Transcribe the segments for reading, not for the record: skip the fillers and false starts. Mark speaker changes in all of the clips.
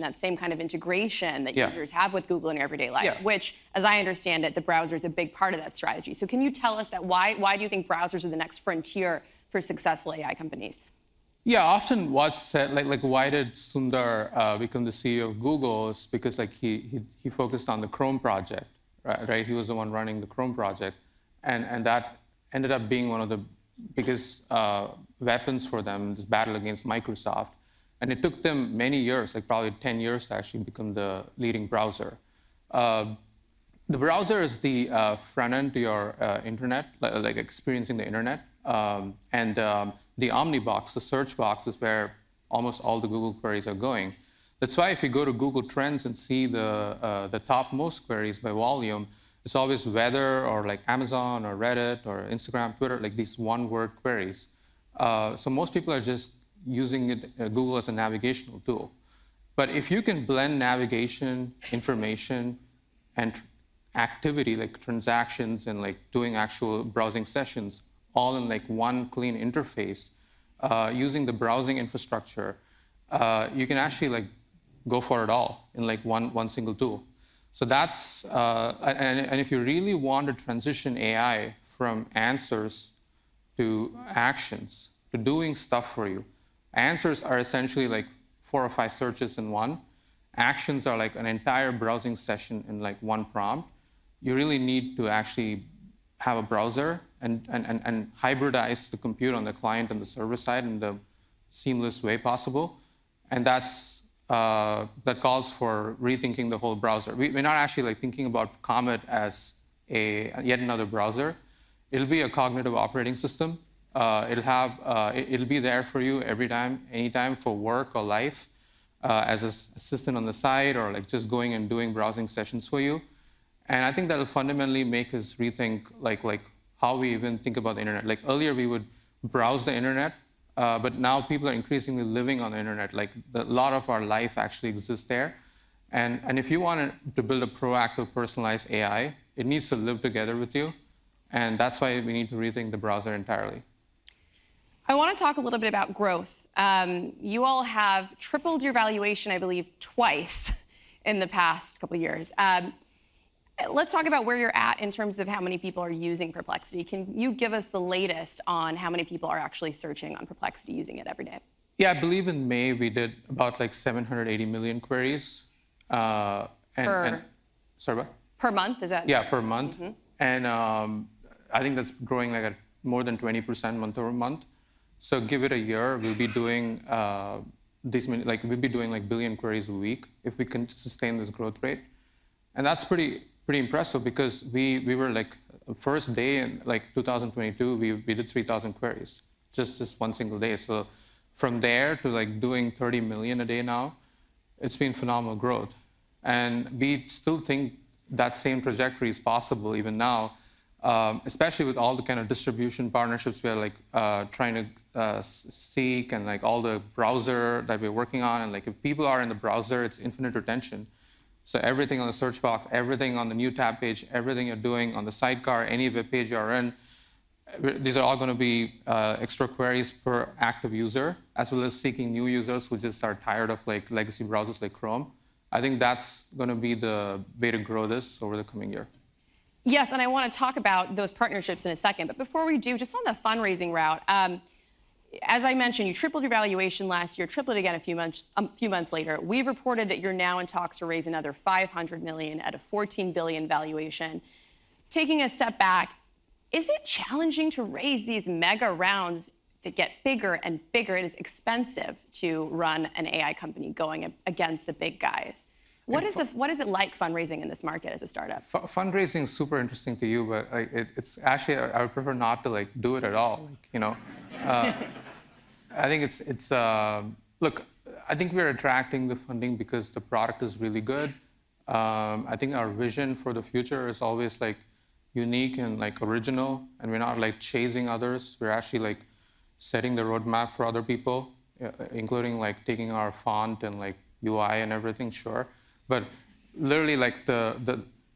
Speaker 1: that same kind of integration that
Speaker 2: Yeah.
Speaker 1: users have with Google in your everyday life,
Speaker 2: Yeah.
Speaker 1: which, as I understand it, the browser is a big part of that strategy. So can you tell us that why do you think browsers are the next frontier for successful AI companies?
Speaker 2: Yeah, often what's said, like why did Sundar become the CEO of Google is because like he focused on the Chrome project, right? He was the one running the Chrome project, and that ended up being one of the biggest weapons for them in this battle against Microsoft. And it took them many years, like probably 10 years, to actually become the leading browser. The browser is the front end to your internet, like experiencing the internet. The Omnibox, the search box, is where almost all the Google queries are going. That's why if you go to Google Trends and see the top most queries by volume, it's always weather or like Amazon or Reddit or Instagram, Twitter, like these one-word queries. So most people are just using Google as a navigational tool. But if you can blend navigation, information, and activity like transactions and like doing actual browsing sessions all in like one clean interface using the browsing infrastructure, you can actually like go for it all in like one single tool. So that's and if you really want to transition AI from answers to actions to doing stuff for you, answers are essentially like 4 or 5 searches in one. Actions are like an entire browsing session in like one prompt. You really need to actually have a browser and hybridize the compute on the client and the server side in the seamless way possible. And that calls for rethinking the whole browser. We're not actually like thinking about Comet as yet another browser. It'll be a cognitive operating system. It'll be there for you every time, anytime for work or life, as an assistant on the side or like just going and doing browsing sessions for you. And I think that'll fundamentally make us rethink like how we even think about the internet. Like earlier we would browse the internet, but now people are increasingly living on the internet. Like a lot of our life actually exists there. And if you want to build a proactive, personalized AI, it needs to live together with you. And that's why we need to rethink the browser entirely.
Speaker 1: I want to talk a little bit about growth. You all have tripled your valuation, I believe, twice in the past couple of years. Let's talk about where you're at in terms of how many people are using Perplexity. Can you give us the latest on how many people are actually searching on Perplexity, using it every day?
Speaker 2: Yeah, I believe in May we did about like 780 million queries.
Speaker 1: Sorry, what? Per month, is that?
Speaker 2: Yeah, per month. Mm-hmm. And I think that's growing like at more than 20% month over month. So give it a year, we'll be doing we'll be doing like billion queries a week if we can sustain this growth rate. And that's pretty impressive because we were like first day in like 2022 we did 3,000 queries just one single day. So from there to like doing 30 million a day now, it's been phenomenal growth. And we still think that same trajectory is possible even now, especially with all the kind of distribution partnerships we're like trying to seek, and like all the browser that we're working on. And like if people are in the browser, it's infinite retention. So everything on the search box, everything on the new tab page, everything you're doing on the sidecar, any web page you're in, these are all going to be extra queries per active user, as well as seeking new users who just are tired of like legacy browsers like Chrome. I think that's going to be the way to grow this over the coming year.
Speaker 1: Yes, and I want to talk about those partnerships in a second. But before we do, just on the fundraising route, as I mentioned, you tripled your valuation last year, tripled it again a few months later. We've reported that you're now in talks to raise another $500 million at a $14 billion valuation. Taking a step back, is it challenging to raise these mega rounds that get bigger and bigger? It is expensive to run an AI company going against the big guys. What is it like fundraising in this market as a startup?
Speaker 2: Fundraising is super interesting to you, but it's actually I would prefer not to like do it at all. I think it's look. I think we're attracting the funding because the product is really good. I think our vision for the future is always like unique and like original, and we're not like chasing others. We're actually like setting the roadmap for other people, including like taking our font and like UI and everything. Sure. But literally, like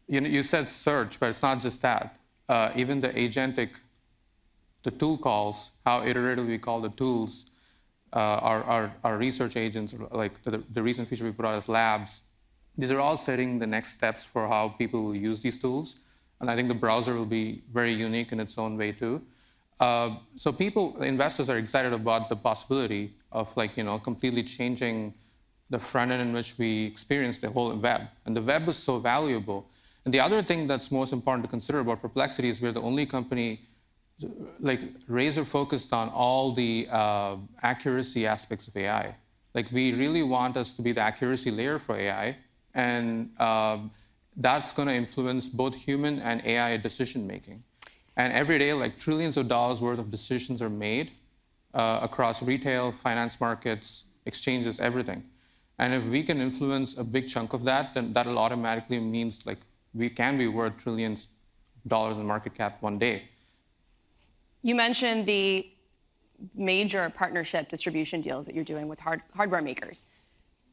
Speaker 2: you said search, but it's not just that. Even the agentic, the tool calls, how iterative we call the tools, our research agents, like the recent feature we put out as labs, these are all setting the next steps for how people will use these tools. And I think the browser will be very unique in its own way too. So investors are excited about the possibility of completely changing the front end in which we experience the whole web. And the web is so valuable. And the other thing that's most important to consider about Perplexity is we're the only company razor focused on all the accuracy aspects of AI. We really want us to be the accuracy layer for AI. And that's going to influence both human and AI decision making. And every day, trillions of dollars worth of decisions are made across retail, finance markets, exchanges, everything. And if we can influence a big chunk of that, then that'll automatically means we can be worth trillions of dollars in market cap one day.
Speaker 1: You mentioned the major partnership distribution deals that you're doing with hardware makers.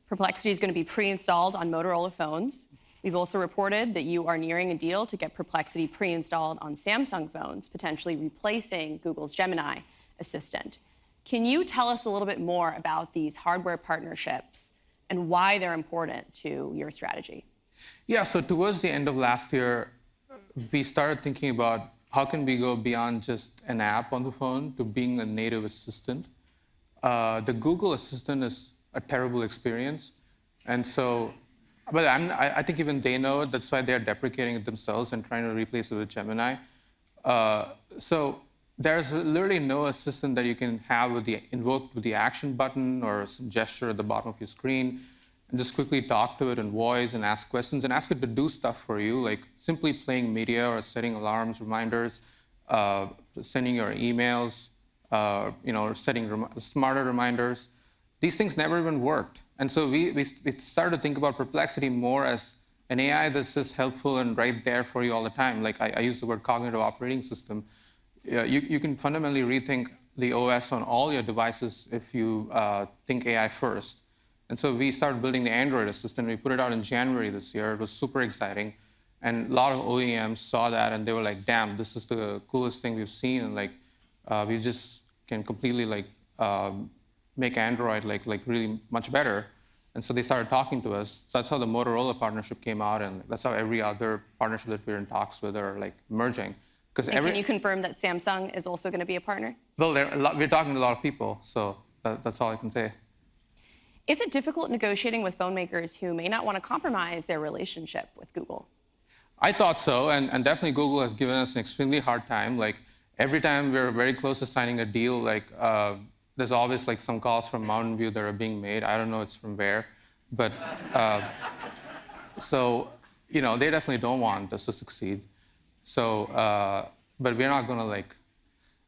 Speaker 1: Perplexity is going to be pre-installed on Motorola phones. We've also reported that you are nearing a deal to get Perplexity pre-installed on Samsung phones, potentially replacing Google's Gemini assistant. Can you tell us a little bit more about these hardware partnerships and why they're important to your strategy?
Speaker 2: Yeah, so towards the end of last year, we started thinking about how can we go beyond just an app on the phone to being a native assistant. The Google Assistant is a terrible experience. And so, but I think even they know it. That's why they're deprecating it themselves and trying to replace it with Gemini. So there's literally no assistant that you can have invoked with the action button or some gesture at the bottom of your screen, and just quickly talk to it in voice and ask questions and ask it to do stuff for you, like simply playing media or setting alarms, reminders, sending your emails, setting smarter reminders. These things never even worked. And so we started to think about Perplexity more as an AI that's just helpful and right there for you all the time. I use the word cognitive operating system. You can fundamentally rethink the OS on all your devices if you think AI first. And so we started building the Android assistant. We put it out in January this year. It was super exciting. And a lot of OEMs saw that, and they were like, damn, this is the coolest thing we've seen. And we just can completely make Android really much better. And so they started talking to us. So that's how the Motorola partnership came out, and that's how every other partnership that we're in talks with are merging.
Speaker 1: Can you confirm that Samsung is also going to be a partner?
Speaker 2: Well, we're talking to a lot of people, so that's all I can say.
Speaker 1: Is it difficult negotiating with phone makers who may not want to compromise their relationship with Google?
Speaker 2: I thought so, and definitely Google has given us an extremely hard time. Every time we're very close to signing a deal, there's always some calls from Mountain View that are being made. I don't know it's from where, but so they definitely don't want us to succeed. So, but we're not gonna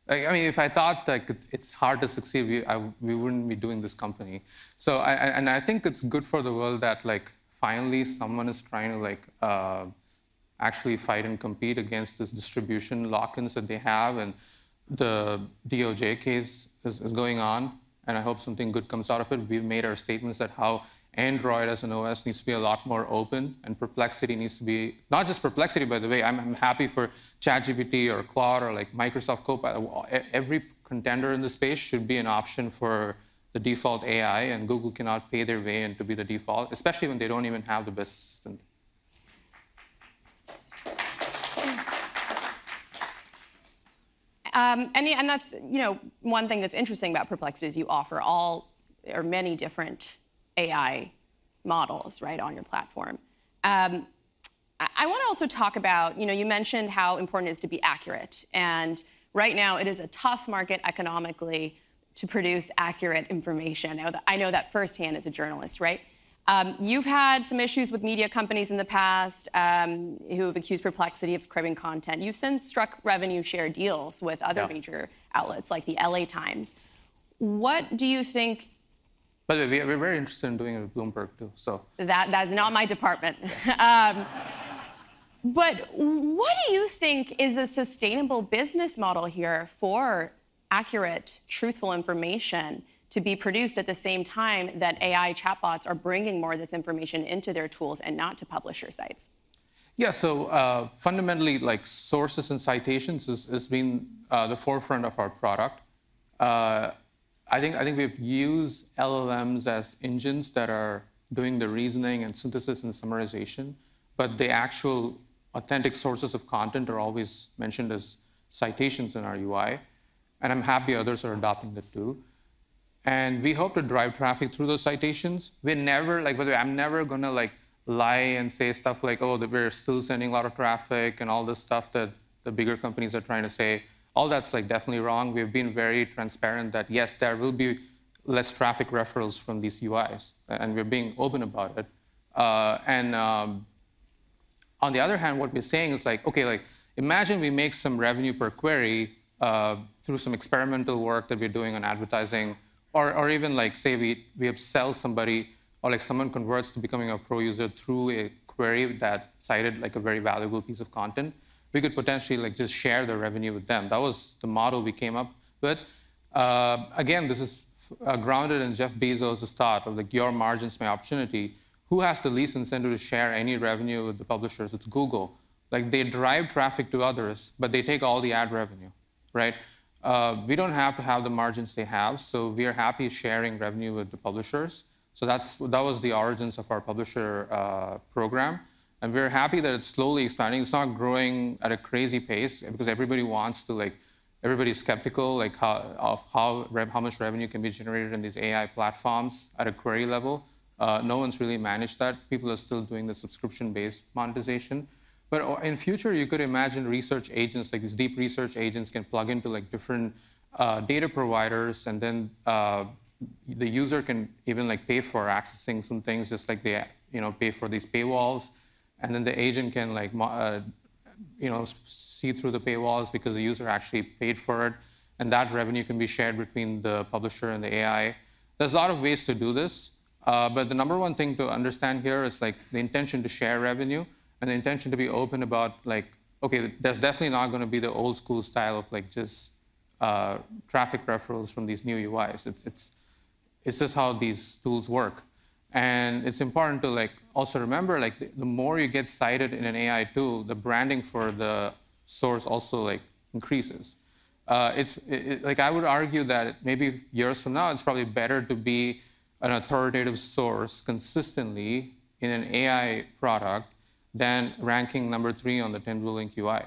Speaker 2: if I thought it's hard to succeed, we wouldn't be doing this company. So I think it's good for the world that finally someone is trying to actually fight and compete against this distribution lock-ins that they have, and the DOJ case is going on, and I hope something good comes out of it. We've made our statements that how Android as an OS needs to be a lot more open, and Perplexity needs to be, not just Perplexity, by the way. I'm happy for ChatGPT or Claude or Microsoft Copilot. Every contender in the space should be an option for the default AI, and Google cannot pay their way into be the default, especially when they don't even have the best assistant.
Speaker 1: And that's one thing that's interesting about Perplexity is you offer many different AI models on your platform. I want to also talk about you mentioned how important it is to be accurate, and right now it is a tough market economically to produce accurate information. I know that firsthand as a journalist, right? You've had some issues with media companies in the past who have accused Perplexity of cribbing content. You've since struck revenue share deals with other major outlets like the LA Times. What do you think?
Speaker 2: By the way, we're very interested in doing it with Bloomberg too. So
Speaker 1: that's not my department. But what do you think is a sustainable business model here for accurate, truthful information to be produced at the same time that AI chatbots are bringing more of this information into their tools and not to publisher sites?
Speaker 2: Yeah, so fundamentally, sources and citations has been the forefront of our product. I think we've used LLMs as engines that are doing the reasoning and synthesis and summarization, but the actual authentic sources of content are always mentioned as citations in our UI. And I'm happy others are adopting that too. And we hope to drive traffic through those citations. We're never, like, by the way, I'm never gonna like lie and say stuff like, oh, that we're still sending a lot of traffic and all this stuff that the bigger companies are trying to say. All that's like definitely wrong. We've been very transparent that yes, there will be less traffic referrals from these UIs, and we're being open about it. On the other hand, what we're saying is like, okay, like imagine we make some revenue per query through some experimental work that we're doing on advertising, or even like say we upsell somebody, or like someone converts to becoming a pro user through a query that cited like a very valuable piece of content. We could potentially like just share the revenue with them. That was the model we came up with. Again, this is grounded in Jeff Bezos' thought of like your margins, my opportunity. Who has the least incentive to share any revenue with the publishers? It's Google. Like they drive traffic to others, but they take all the ad revenue, right? We don't have to have the margins they have, so we are happy sharing revenue with the publishers. So that was the origins of our publisher program. And we're happy that it's slowly expanding. It's not growing at a crazy pace because everybody wants to like, everybody's skeptical like how much revenue can be generated in these AI platforms at a query level. No one's really managed that. People are still doing the subscription-based monetization. But in future, you could imagine research agents, like these deep research agents can plug into like different data providers, and then the user can even like pay for accessing some things, just like they pay for these paywalls. And then the agent can like see through the paywalls because the user actually paid for it, and that revenue can be shared between the publisher and the AI. There's a lot of ways to do this, but the number one thing to understand here is like the intention to share revenue and the intention to be open about like, okay, there's definitely not going to be the old school style of like just traffic referrals from these new UIs. It's just how these tools work. And it's important to like also remember like the more you get cited in an AI tool, the branding for the source also like increases. Like I would argue that maybe years from now, it's probably better to be an authoritative source consistently in an AI product than ranking number 3 on the 10 Blue Link UI.